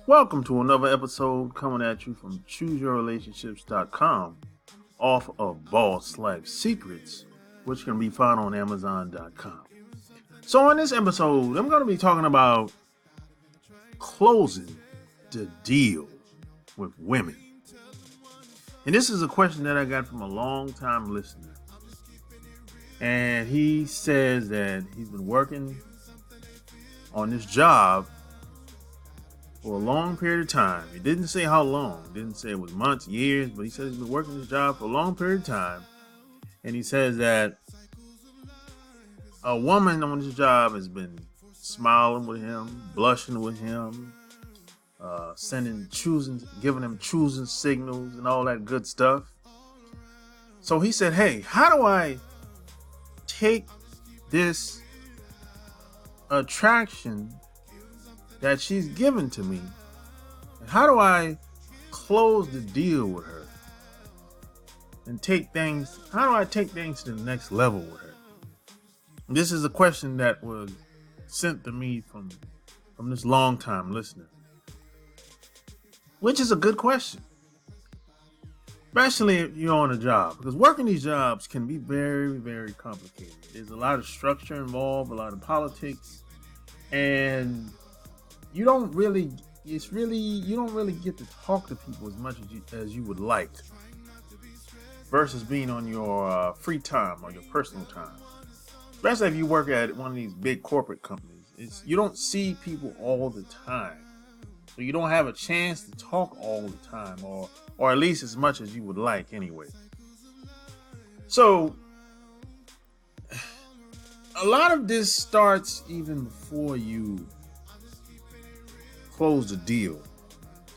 Welcome to another episode coming at you from ChooseYourRelationships.com off of Boss Life Secrets, which can be found on Amazon.com. So in this episode, I'm going to be talking about closing the deal with women. And this is a question that I got from a long-time listener. And he says that he's been working on this job for a long period of time. He didn't say how long. He didn't say it was months, years, but he said he's been working this job for a long period of time. And he says that a woman on this job has been smiling with him, blushing with him, giving him choosing signals and all that good stuff. So he said, hey, how do I take this attraction that she's given to me, and how do I close the deal with her and how do I take things to the next level with her? This is a question that was sent to me from this long-time listener, which is a good question, especially if you're on a job, because working these jobs can be very, very complicated. There's a lot of structure involved, a lot of politics, and you don't really get to talk to people as much as you would like, versus being on your free time or your personal time. Especially if you work at one of these big corporate companies, you don't see people all the time, so you don't have a chance to talk all the time, or at least as much as you would like anyway. So a lot of this starts even before you close the deal,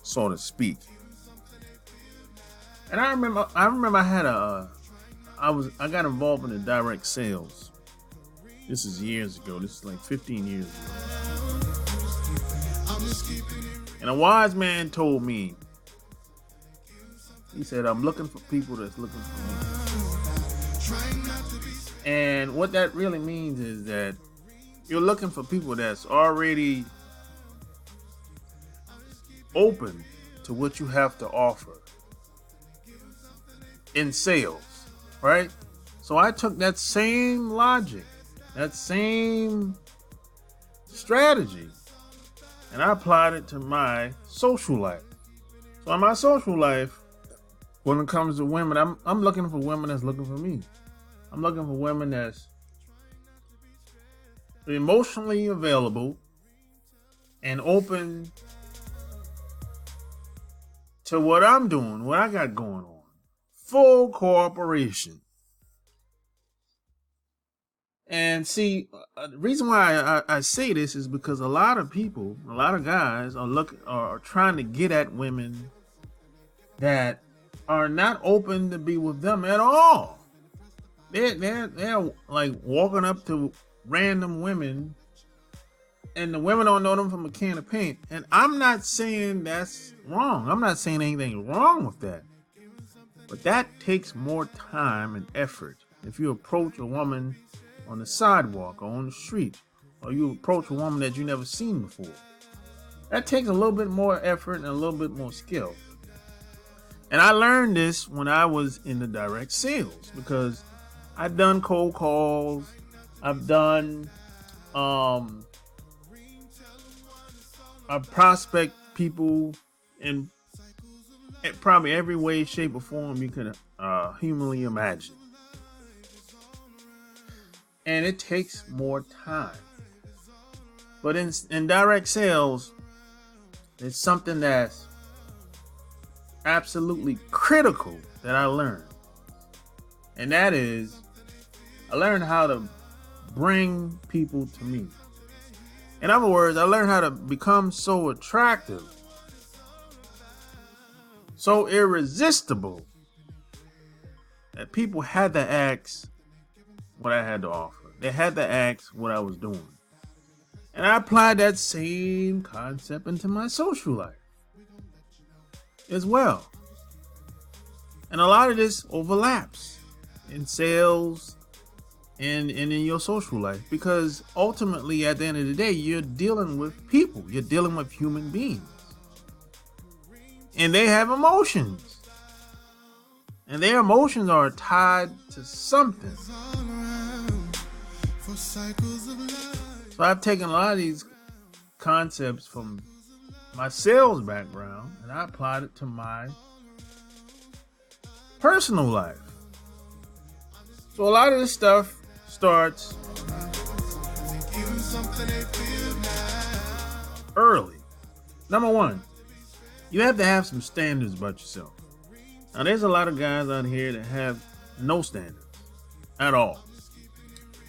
so to speak. And I remember I got involved in the direct sales. This is years ago. This is like 15 years ago. And a wise man told me, he said, I'm looking for people that's looking for me. And what that really means is that you're looking for people that's already open to what you have to offer in sales, right? So I took that same logic, that same strategy, and I applied it to my social life. So in my social life, when it comes to women, I'm looking for women that's looking for me. I'm looking for women that's emotionally available and open to what I'm doing, what I got going on. Full cooperation. And see, the reason why I say this is because a lot of people, a lot of guys are trying to get at women that are not open to be with them at all. They're like walking up to random women, and the women don't know them from a can of paint. And I'm not saying that's wrong. I'm not saying anything wrong with that. But that takes more time and effort. If you approach a woman on the sidewalk or on the street, or you approach a woman that you never seen before, that takes a little bit more effort and a little bit more skill. And I learned this when I was in the direct sales, because I've done cold calls. I've done I prospect people in probably every way, shape, or form you can humanly imagine. And it takes more time. But in direct sales, it's something that's absolutely critical that I learned. And that is, I learned how to bring people to me. In other words, I learned how to become so attractive, so irresistible, that people had to ask what I had to offer. They had to ask what I was doing. And I applied that same concept into my social life as well. And a lot of this overlaps in sales and in your social life, because ultimately at the end of the day, you're dealing with people. You're dealing with human beings. and they have emotions, and their emotions are tied to something. So I've taken a lot of these concepts from my sales background and I applied it to my personal life. So a lot of this stuff starts early. Number one, you have to have some standards about yourself. Now, there's a lot of guys out here that have no standards at all.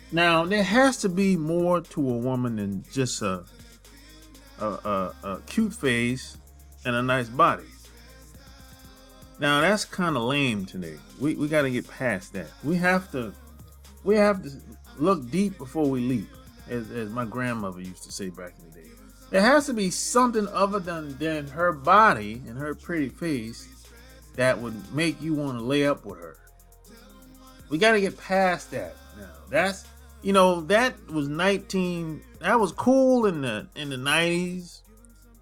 Now, there has to be more to a woman than just a cute face and a nice body. Now, that's kind of lame today. We got to get past that. We have to look deep before we leap, as my grandmother used to say back in the day. There has to be something other than her body and her pretty face that would make you want to lay up with her. We got to get past that now. That was cool in the 90s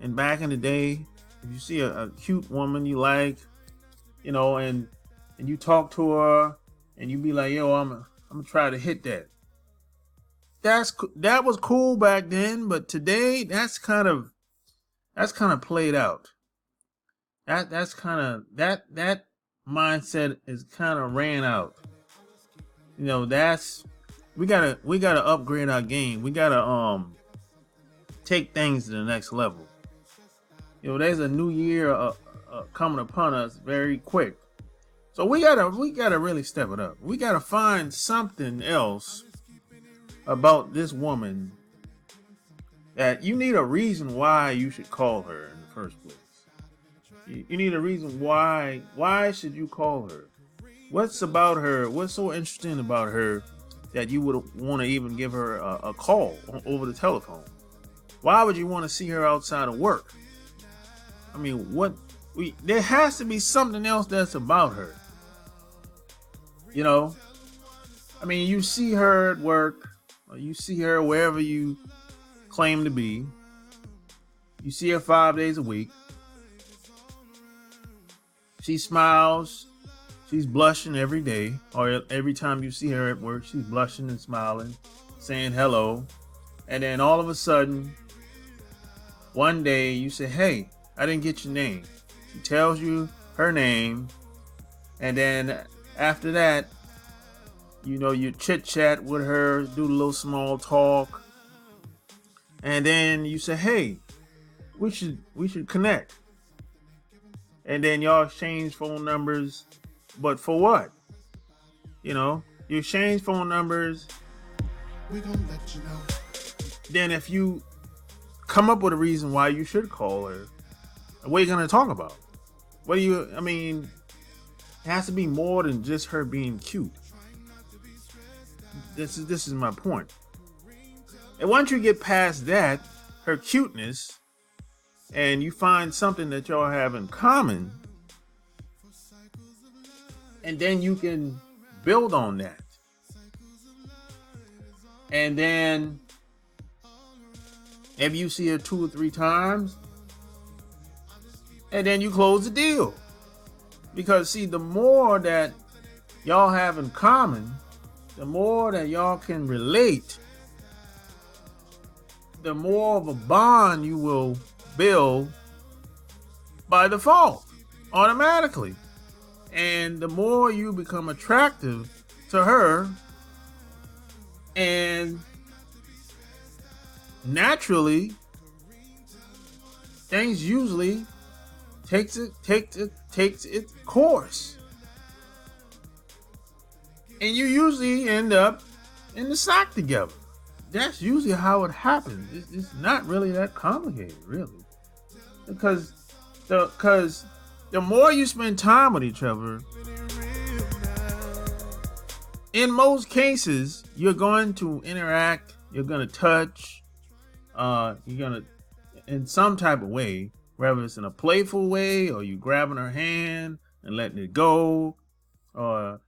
and back in the day. If you see a cute woman you like, and you talk to her and you be like, yo, I'm gonna try to hit that. That was cool back then, but today that's kind of played out. That mindset is kind of ran out. We gotta upgrade our game. We gotta take things to the next level. There's a new year coming upon us very quick, so we gotta really step it up. We gotta find something else about this woman that you need a reason why you should call her in the first place. You need a reason why. Why should you call her? What's about her? What's so interesting about her that you would want to even give her a call over the telephone? Why would you want to see her outside of work? I mean, there has to be something else that's about her. I mean, you see her at work, or you see her wherever you claim to be. You see her 5 days a week. She smiles. She's blushing every day, or every time you see her at work, she's blushing and smiling, saying hello. And then all of a sudden, one day you say, hey, I didn't get your name. She tells you her name. And then after that, you chit chat with her, do a little small talk. And then you say, hey, we should connect. And then y'all exchange phone numbers. But for what? You exchange phone numbers. We gonna let you know. Then if you come up with a reason why you should call her, what are you gonna talk about? It has to be more than just her being cute. This is my point. And once you get past that, her cuteness, and you find something that y'all have in common, and then you can build on that. And then maybe you see her 2 or 3 times, and then you close the deal. Because see, the more that y'all have in common, the more that y'all can relate, the more of a bond you will build by default, automatically. And the more you become attractive to her, and naturally, things usually takes its course. And you usually end up in the sack together. That's usually how it happens. It's not really that complicated, really. Because the more you spend time with each other, in most cases, you're going to interact, you're going to touch, you're going to, in some type of way, whether it's in a playful way, or you grabbing her hand and letting it go, or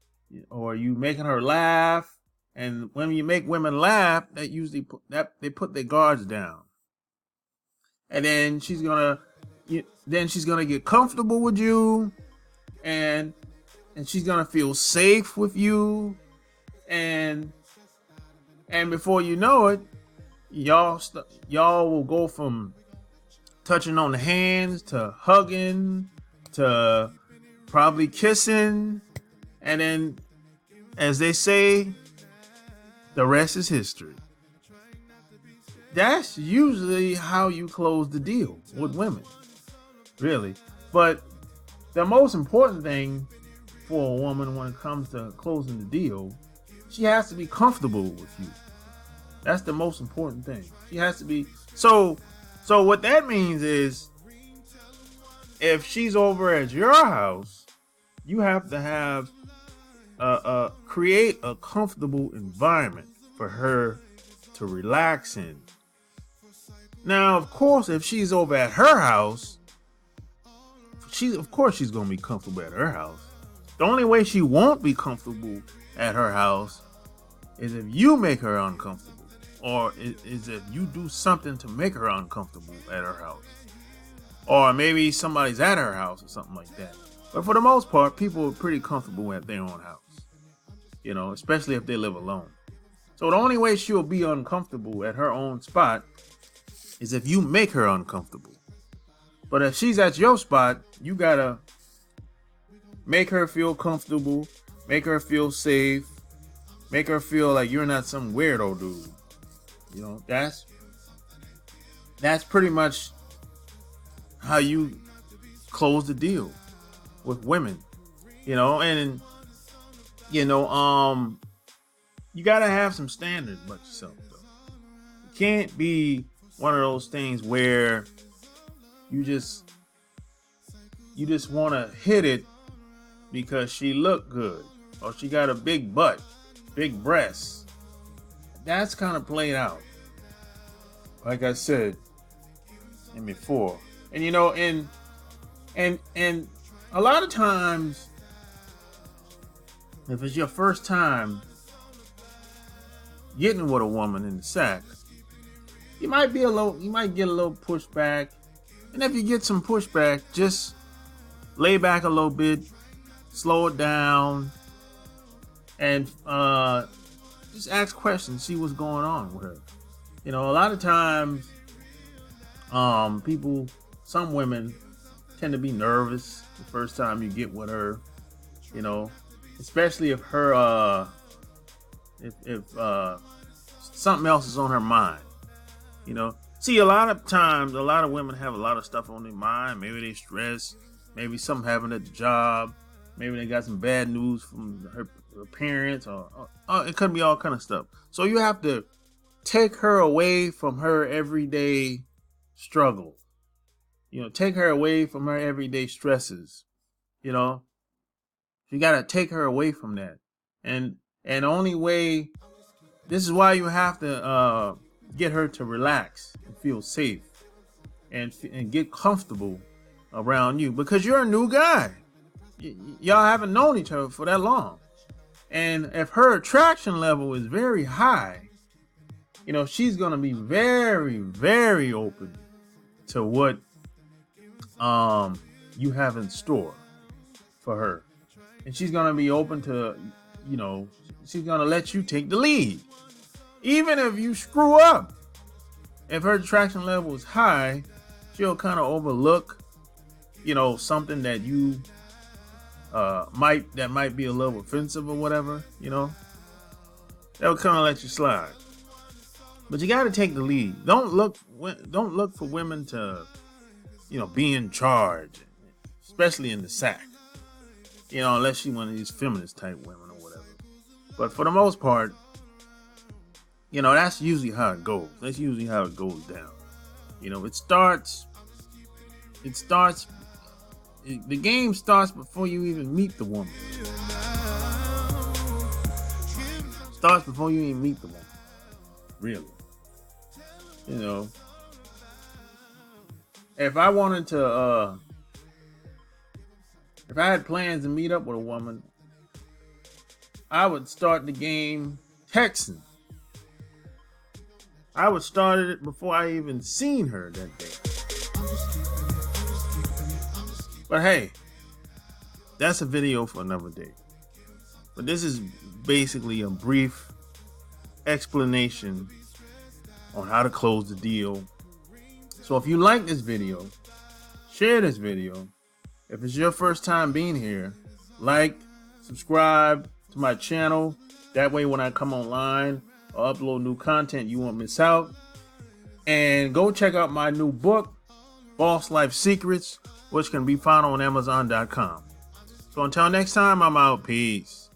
you making her laugh. And when you make women laugh, they put their guards down. And then she's gonna then she's gonna get comfortable with you, and she's gonna feel safe with you, and before you know it, y'all will go from touching on the hands to hugging to probably kissing, and then, as they say, the rest is history. That's usually how you close the deal with women, really. But the most important thing for a woman when it comes to closing the deal, she has to be comfortable with you. That's the most important thing. She has to be. So what that means is, if she's over at your house, you have to have create a comfortable environment for her to relax in. Now, of course, if she's over at her house, she's gonna be comfortable at her house. The only way she won't be comfortable at her house is if you make her uncomfortable, or is if you do something to make her uncomfortable at her house, or maybe somebody's at her house or something like that. But for the most part, people are pretty comfortable at their own house, especially if they live alone. So the only way she'll be uncomfortable at her own spot is if you make her uncomfortable. But if she's at your spot, you gotta make her feel comfortable, make her feel safe, make her feel like you're not some weirdo dude. That's pretty much how you close the deal with women, and you gotta have some standards about yourself, though. It can't be one of those things where you just want to hit it because she looked good, or she got a big butt, big breasts. That's kind of played out, like I said before. And and a lot of times, if it's your first time getting with a woman in the sack, you might get a little pushback. And if you get some pushback, just lay back a little bit, slow it down, and just ask questions, see what's going on with her. A lot of times, some women tend to be nervous the first time you get with her, especially if her, if something else is on her mind, See, a lot of times, a lot of women have a lot of stuff on their mind. Maybe they stress, maybe something happened at the job, maybe they got some bad news from her parents, or it could be all kind of stuff. So you have to take her away from her everyday struggle. Take her away from her everyday stresses. You got to take her away from that. And the only way, this is why you have to get her to relax and feel safe and get comfortable around you, because you're a new guy. Y'all haven't known each other for that long. And if her attraction level is very high, she's going to be very, very open to what you have in store for her. And she's going to be open to, she's going to let you take the lead. Even if you screw up, if her attraction level is high, she'll kind of overlook, something that you might be a little offensive or whatever, They'll kind of let you slide. But you got to take the lead. Don't look for women to, be in charge, especially in the sack. Unless she's one of these feminist type women or whatever. But for the most part, that's usually how it goes. That's usually how it goes down. The game starts before you even meet the woman. Starts before you even meet the woman. Really. If I wanted to, if I had plans to meet up with a woman, I would start the game texting. I would start it before I even seen her that day. But hey, that's a video for another day. But this is basically a brief explanation on how to close the deal. So if you like this video, share this video. If it's your first time being here, like, subscribe to my channel. That way when I come online or upload new content, you won't miss out. And go check out my new book, Boss Life Secrets, which can be found on Amazon.com. So until next time, I'm out. Peace.